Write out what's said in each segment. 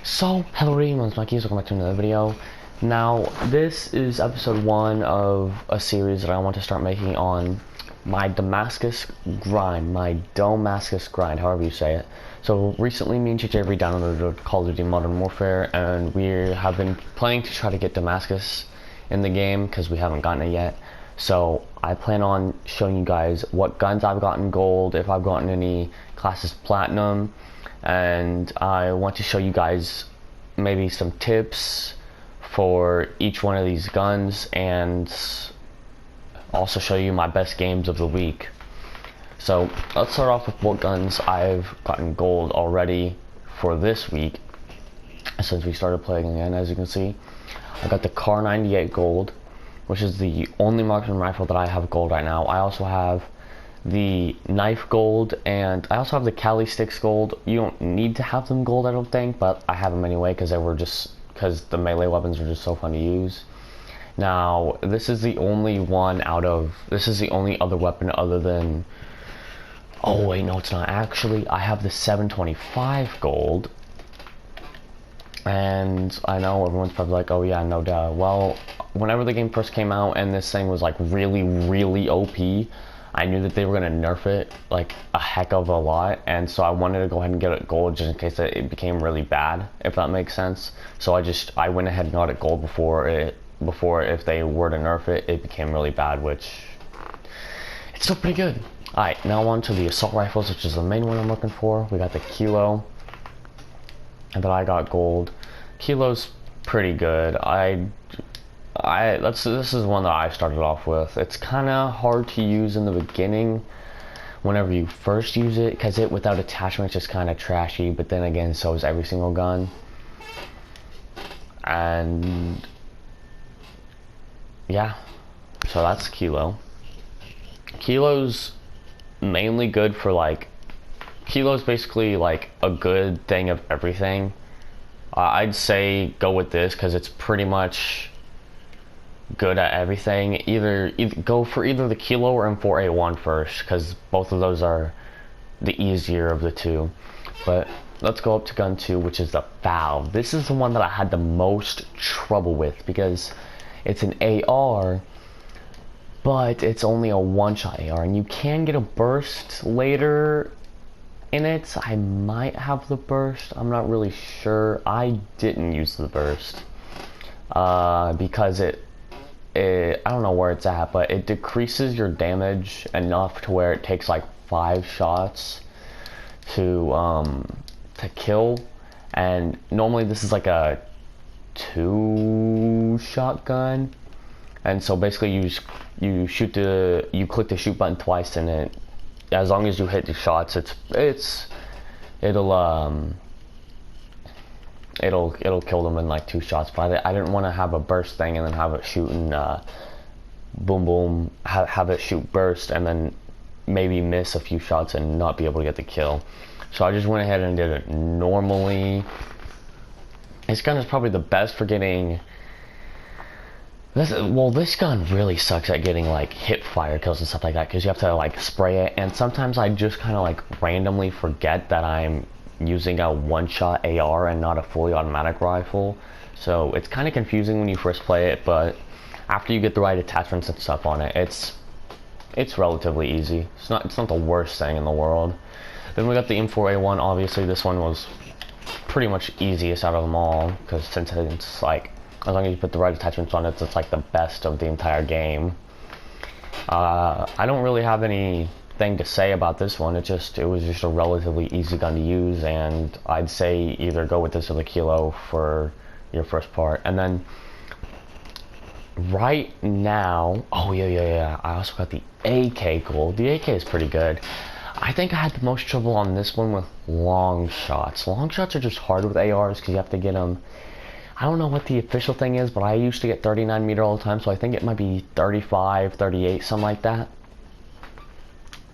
So, hello everybody, my name's Mackies, welcome back to another video. Now, this is episode 1 of a series that I want to start making on my Damascus grind, however you say it. So, recently me and JJ downloaded Call of Duty Modern Warfare, and we have been playing to try to get Damascus in the game, because we haven't gotten it yet. So, I plan on showing you guys what guns I've gotten gold, if I've gotten any classes platinum, and I want to show you guys maybe some tips for each one of these guns, and also show you my best games of the week. So let's start off with what guns I've gotten gold already for this week since we started playing again. As you can see, I got the Car 98 gold, which is the only marksman rifle that I have gold right now. I also have the knife gold, and I also have the Cali sticks gold. You don't need to have them gold, I don't think, but I have them anyway because the melee weapons are just so fun to use. Now, this is the only other weapon other than, oh wait, no, it's not actually. I have the 725 gold, and I know everyone's probably like, oh yeah, no duh. Well, whenever the game first came out and this thing was like really OP, I knew that they were going to nerf it like a heck of a lot, and so I wanted to go ahead and get it gold just in case it became really bad, if that makes sense. So I went ahead and got it gold before if they were to nerf it, it became really bad, which it's still pretty good. Alright, now on to the assault rifles, which is the main one I'm looking for. We got the Kilo, and then I got gold. Kilo's pretty good. This is one that I started off with. It's kind of hard to use in the beginning whenever you first use it, because it without attachments is kind of trashy, but then again, so is every single gun. And yeah, so that's Kilo. Kilo's mainly good for Kilo's basically like a good thing of everything. I'd say go with this because it's pretty much good at everything. Either go for either the Kilo or M4A1 first, because both of those are the easier of the two. But let's go up to gun 2, which is the Valve. This is the one that I had the most trouble with because it's an AR, but it's only a one-shot AR, and you can get a burst later in it. I might have the burst, I'm not really sure. I didn't use the burst because I don't know where it's at, but it decreases your damage enough to where it takes like 5 shots to kill, and normally this is like a 2-shot gun, and so basically you click the shoot button twice, and as long as you hit the shots, it'll kill them in like 2 shots. But I didn't want to have a burst thing and then have it shoot and boom boom, have it shoot burst and then maybe miss a few shots and not be able to get the kill. So I just went ahead and did it normally. This gun is probably the best for getting this gun really sucks at getting like hip fire kills and stuff like that, because you have to like spray it, and sometimes I just kind of like randomly forget that I'm using a one-shot AR and not a fully automatic rifle. So it's kind of confusing when you first play it, but after you get the right attachments and stuff on it, it's relatively easy. It's not the worst thing in the world. Then we got the M4A1. Obviously this one was pretty much easiest out of them all, because since it's like, as long as you put the right attachments on it, it's like the best of the entire game. I don't really have anything to say about this one. It was just a relatively easy gun to use, and I'd say either go with this or the Kilo for your first part. And then right now, oh yeah, I also got the AK gold. The AK is pretty good. I think I had the most trouble on this one with Longshots. Longshots are just hard with ARs because you have to get them. I don't know what the official thing is, but I used to get 39 meter all the time, so I think it might be 35, 38, something like that.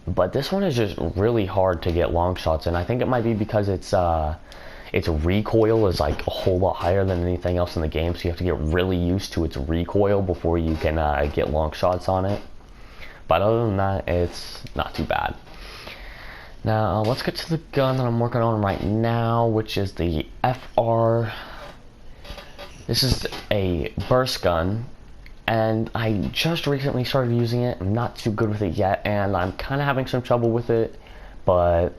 But this one is just really hard to get long shots, and I think it might be because its recoil is like a whole lot higher than anything else in the game, so you have to get really used to its recoil before you can get long shots on it. But other than that, it's not too bad. Now let's get to the gun that I'm working on right now, which is the FR. This is a burst gun, and I just recently started using it. I'm not too good with it yet, and I'm kind of having some trouble with it, but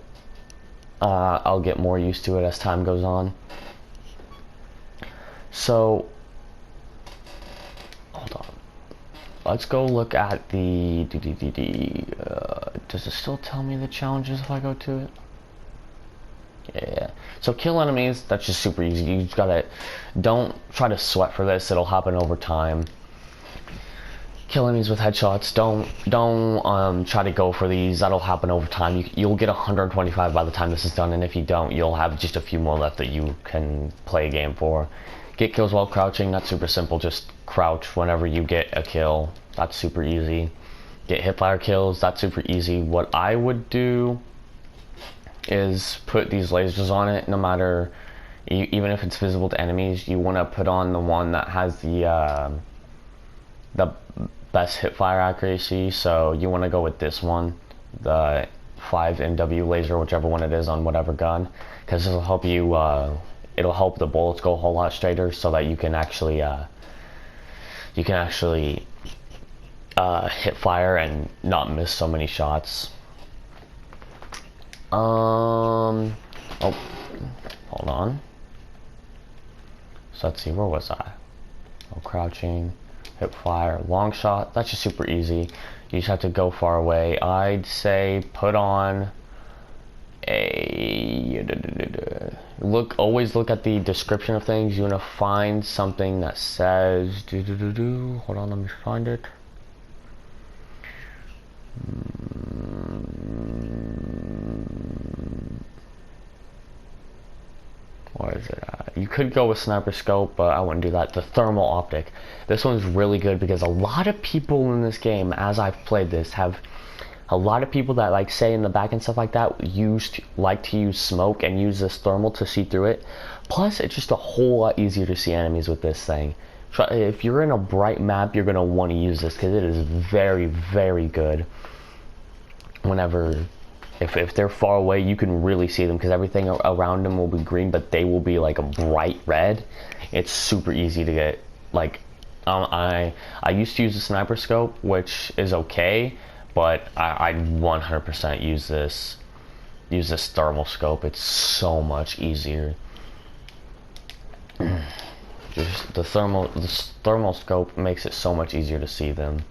I'll get more used to it as time goes on. So, hold on. Let's go look at the does it still tell me the challenges if I go to it? Yeah. So kill enemies, that's just super easy. You just gotta, don't try to sweat for this, it'll happen over time. Kill enemies with headshots. Don't try to go for these, that'll happen over time. You'll get 125 by the time this is done, and if you don't, you'll have just a few more left that you can play a game for. Get kills while crouching, that's super simple. Just crouch whenever you get a kill. That's super easy. Get hipfire kills, that's super easy. What I would do is put these lasers on it, no matter, even if it's visible to enemies, you want to put on the one that has the best hipfire accuracy. So you want to go with this one, the 5 MW laser, whichever one it is on whatever gun, because it'll help you, it'll help the bullets go a whole lot straighter, so that you can actually hit fire and not miss so many shots. Oh, hold on. So let's see, where was I? Oh, crouching, hip fire, long shot. That's just super easy. You just have to go far away. I'd say put on a always look at the description of things. You want to find something that says hold on, let me find it. Where is it at? You could go with sniper scope, but I wouldn't do that. The thermal optic. This one's really good because a lot of people in this game, as I've played this, have a lot of people that like say in the back and stuff like that like to use smoke and use this thermal to see through it. Plus, it's just a whole lot easier to see enemies with this thing. If you're in a bright map, you're gonna want to use this because it is very, very good. Whenever, if they're far away, you can really see them because everything around them will be green, but they will be like a bright red. It's super easy to get. Like, I used to use the sniper scope, which is okay, but I 100% use this thermal scope. It's so much easier. Just the thermal scope makes it so much easier to see them.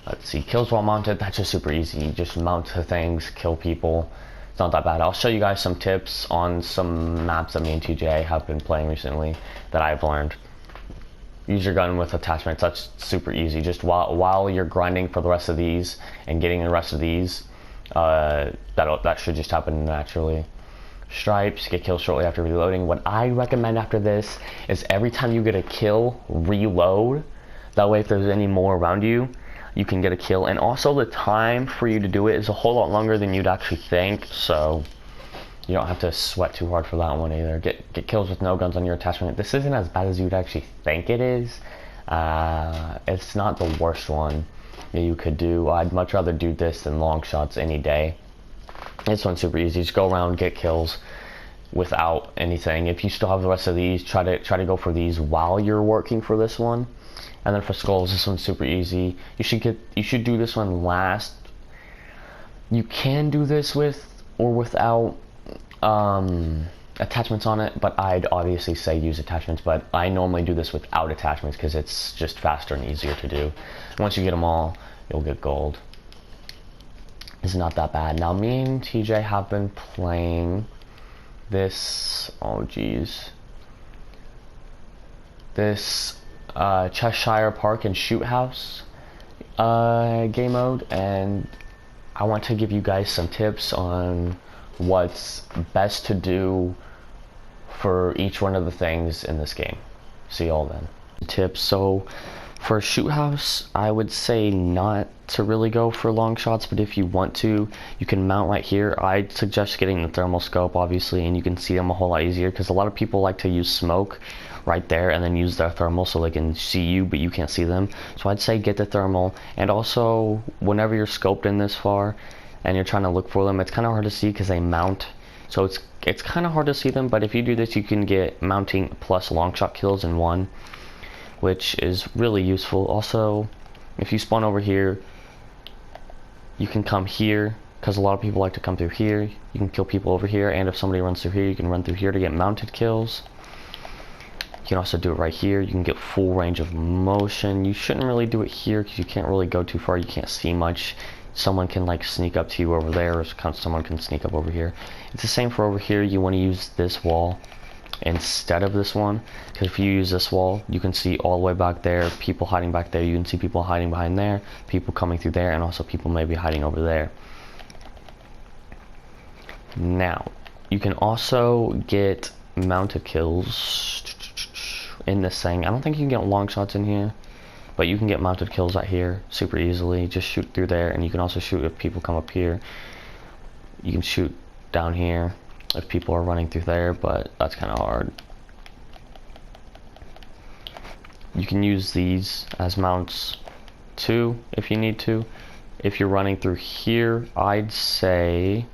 Let's see, kills while mounted, that's just super easy. You just mount to things, kill people. It's not that bad. I'll show you guys some tips on some maps that me and TJ have been playing recently that I've learned. Use your gun with attachments, that's super easy. Just while you're grinding for the rest of these and getting the rest of these, that should just happen naturally. Stripes, get killed shortly after reloading. What I recommend after this is every time you get a kill, reload. That way if there's any more around you, you can get a kill. And also the time for you to do it is a whole lot longer than you'd actually think, so you don't have to sweat too hard for that one either. Get kills with no guns on your attachment. This isn't as bad as you'd actually think it is. It's not the worst one that you could do. I'd much rather do this than long shots any day. This one's super easy. Just go around, get kills without anything. If you still have the rest of these, try to go for these while you're working for this one. And then for skulls, this one's super easy. You should do this one last. You can do this with or without attachments on it, but I'd obviously say use attachments, but I normally do this without attachments because it's just faster and easier to do. Once you get them all, you'll get gold. It's not that bad. Now me and TJ have been playing this, oh geez, this Cheshire Park and Shoot House game mode, and I want to give you guys some tips on what's best to do for each one of the things in this game. See y'all then. Tips. So for Shoot House, I would say not to really go for long shots, but if you want to, you can mount right here. I'd suggest getting the thermal scope, obviously, and you can see them a whole lot easier because a lot of people like to use smoke right there and then use their thermal so they can see you, but you can't see them. So I'd say get the thermal, and also whenever you're scoped in this far, and you're trying to look for them, it's kind of hard to see because they mount. So it's kind of hard to see them, but if you do this, you can get mounting plus long shot kills in one, which is really useful. Also, if you spawn over here, you can come here, because a lot of people like to come through here. You can kill people over here, and if somebody runs through here, you can run through here to get mounted kills. You can also do it right here. You can get full range of motion. You shouldn't really do it here because you can't really go too far. You can't see much. Someone can like sneak up to you over there, or someone can sneak up over here. It's the same for over here. You want to use this wall instead of this one, because if you use this wall, you can see all the way back there, people hiding back there. You can see people hiding behind there, people coming through there, and also people maybe hiding over there. Now, you can also get mounted kills in this thing. I don't think you can get long shots in here, but you can get mounted kills out here super easily. Just shoot through there, and you can also shoot if people come up here. You can shoot down here if people are running through there, but that's kind of hard. You can use these as mounts too if you need to. If you're running through here, I'd say,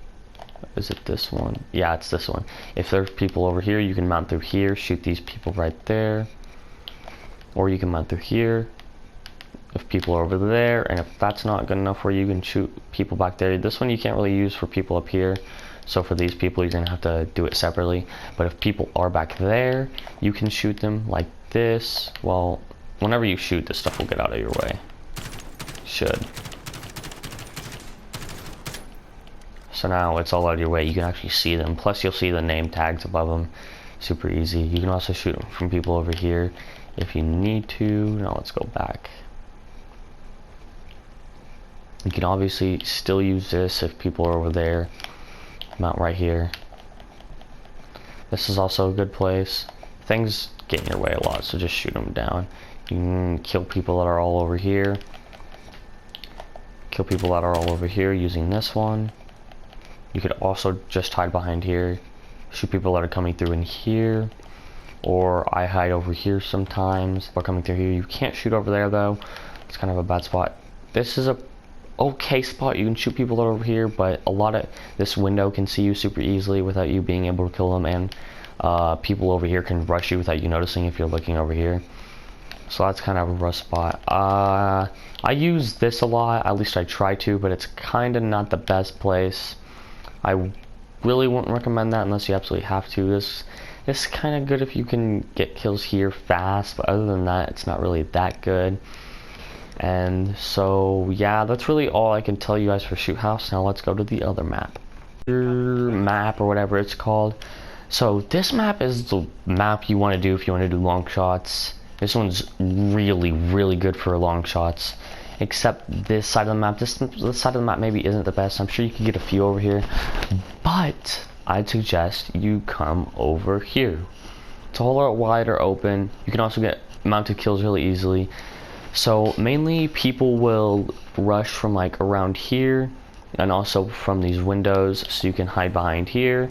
is it this one? Yeah, it's this one. If there's people over here, you can mount through here, shoot these people right there. Or you can mount through here if people are over there, and if that's not good enough for you, you can shoot people back there. This one you can't really use for people up here, so for these people you're gonna have to do it separately. But if people are back there, you can shoot them like this. Well, whenever you shoot, this stuff will get out of your way. Should. So now it's all out of your way. You can actually see them. Plus you'll see the name tags above them. Super easy. You can also shoot from people over here if you need to. Now let's go back. You can obviously still use this if people are over there. Mount right here. This is also a good place. Things get in your way a lot, so just shoot them down. You can kill people that are all over here. Kill people that are all over here using this one. You could also just hide behind here. Shoot people that are coming through in here. Or I hide over here sometimes. Or coming through here. You can't shoot over there though. It's kind of a bad spot. This is a okay spot. You can shoot people that are over here, but a lot of this window can see you super easily without you being able to kill them, and people over here can rush you without you noticing if you're looking over here. So that's kind of a rough spot. I use this a lot, at least I try to, but it's kind of not the best place. I really wouldn't recommend that unless you absolutely have to. This is kind of good if you can get kills here fast, but other than that, it's not really that good. And so yeah, that's really all I can tell you guys for Shoot House. Now let's go to the other map. Map or whatever it's called. So this map is the map you want to do if you want to do long shots. This one's really good for long shots. Except this side of the map. This side of the map maybe isn't the best. I'm sure you can get a few over here, but I'd suggest you come over here. It's a whole lot wider open. You can also get mounted kills really easily. So mainly people will rush from like around here and also from these windows, so you can hide behind here,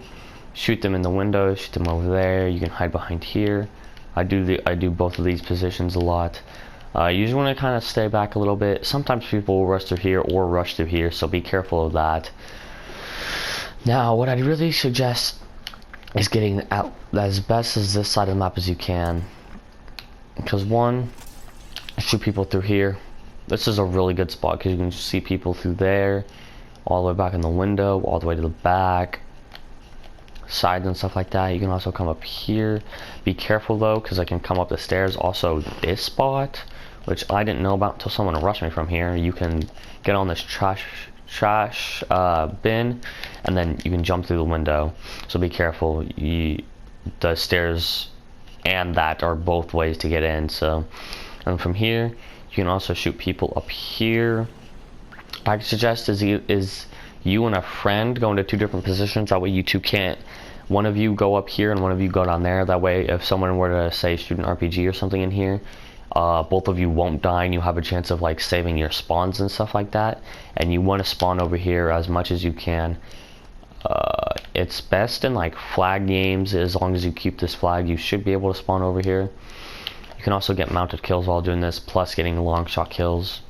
shoot them in the window, shoot them over there. You can hide behind here. I do both of these positions a lot. You usually want to kind of stay back a little bit. Sometimes people will rush through here or rush through here, so be careful of that. Now what I'd really suggest is getting out as best as this side of the map as you can, because one, shoot people through here. This is a really good spot because you can see people through there, all the way back in the window, all the way to the back, sides and stuff like that. You can also come up here. Be careful though, because I can come up the stairs. Also this spot, which I didn't know about until someone rushed me from here. You can get on this trash bin, and then you can jump through the window. So be careful. The stairs and that are both ways to get in. So. And from here, you can also shoot people up here. I suggest is you and a friend go into two different positions. That way you two can't, one of you go up here and one of you go down there. That way if someone were to say shoot an RPG or something in here, both of you won't die and you have a chance of like saving your spawns and stuff like that. And you want to spawn over here as much as you can. It's best in like flag games. As long as you keep this flag, you should be able to spawn over here. You can also get mounted kills while doing this, plus getting long shot kills.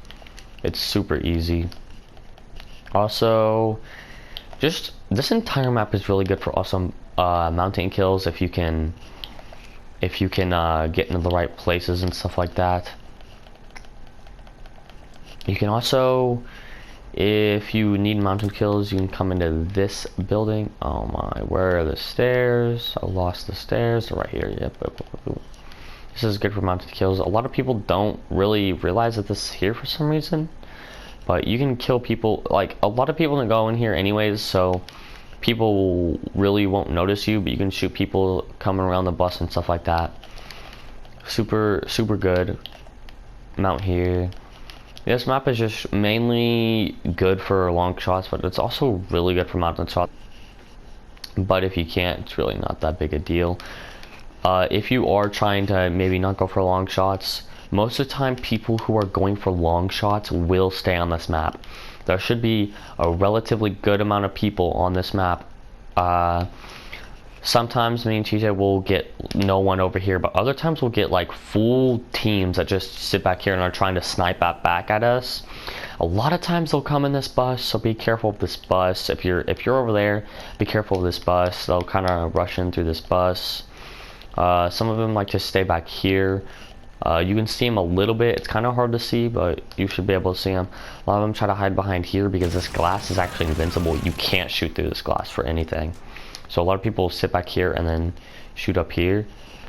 It's super easy. Also, just this entire map is really good for awesome mountain kills if you can get into the right places and stuff like that. You can also, if you need mountain kills, you can come into this building. Oh my, where are the stairs? I lost the stairs. They're right here. Yep. This is good for mountain kills. A lot of people don't really realize that this is here for some reason. But you can kill people, like a lot of people don't go in here anyways, so people really won't notice you, but you can shoot people coming around the bus and stuff like that. Super good. Mount here. This map is just mainly good for long shots, but it's also really good for mountain shots. But if you can't, it's really not that big a deal. If you are trying to maybe not go for long shots, most of the time people who are going for long shots will stay on this map. There should be a relatively good amount of people on this map. Sometimes me and TJ will get no one over here, but other times we'll get like full teams that just sit back here and are trying to snipe back at us. A lot of times they'll come in this bus, so be careful of this bus. If you're over there, be careful of this bus. They'll kind of rush in through this bus. Some of them like to stay back here. You can see them a little bit. It's kind of hard to see, but you should be able to see them. A lot of them try to hide behind here because this glass is actually invincible. You can't shoot through this glass for anything. So a lot of people sit back here and then shoot up here.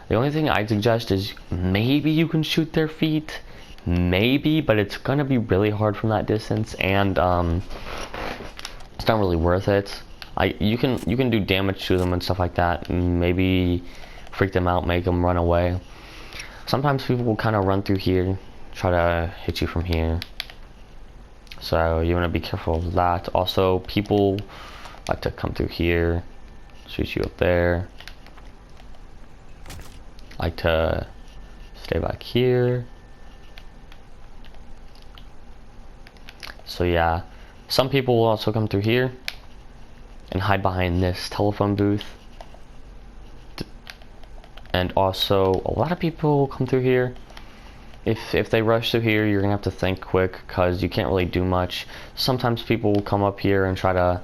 The only thing I'd suggest is maybe you can shoot their feet. Maybe, but it's going to be really hard from that distance, and it's not really worth it. You can do damage to them and stuff like that. Maybe freak them out, make them run away. Sometimes people will kind of run through here, try to hit you from here. So you want to be careful of that. Also, people like to come through here, shoot you up there. Like to stay back here. So yeah, some people will also come through here and hide behind this telephone booth. And also, a lot of people will come through here. If they rush through here, you're gonna have to think quick because you can't really do much. Sometimes people will come up here and try to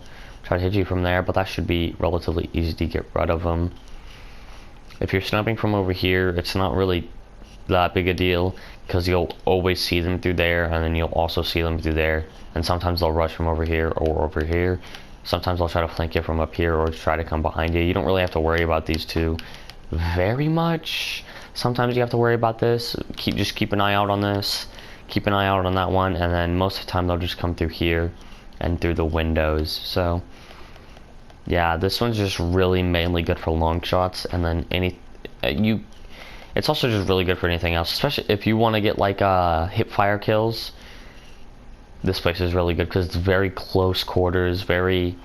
hit you from there, but that should be relatively easy to get rid of them. If you're sniping from over here, it's not really that big a deal because you'll always see them through there, and then you'll also see them through there. And sometimes they'll rush from over here or over here. Sometimes they'll try to flank you from up here or try to come behind you. You don't really have to worry about these two very much. Sometimes you have to worry about this. Just keep an eye out on this. Keep an eye out on that one, and then most of the time they'll just come through here and through the windows. So yeah, this one's just really mainly good for long shots, and then it's also just really good for anything else, especially if you want to get like hip fire kills. This place is really good because it's very close quarters, very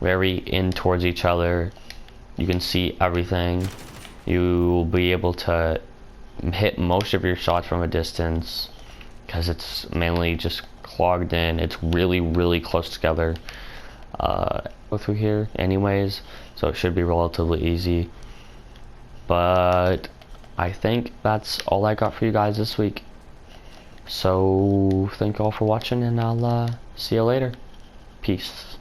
in towards each other. You can see everything. You'll be able to hit most of your shots from a distance because it's mainly just clogged in. It's really close together. Go through here anyways, so it should be relatively easy. But I think that's all I got for you guys this week. So thank you all for watching, and I'll see you later. Peace.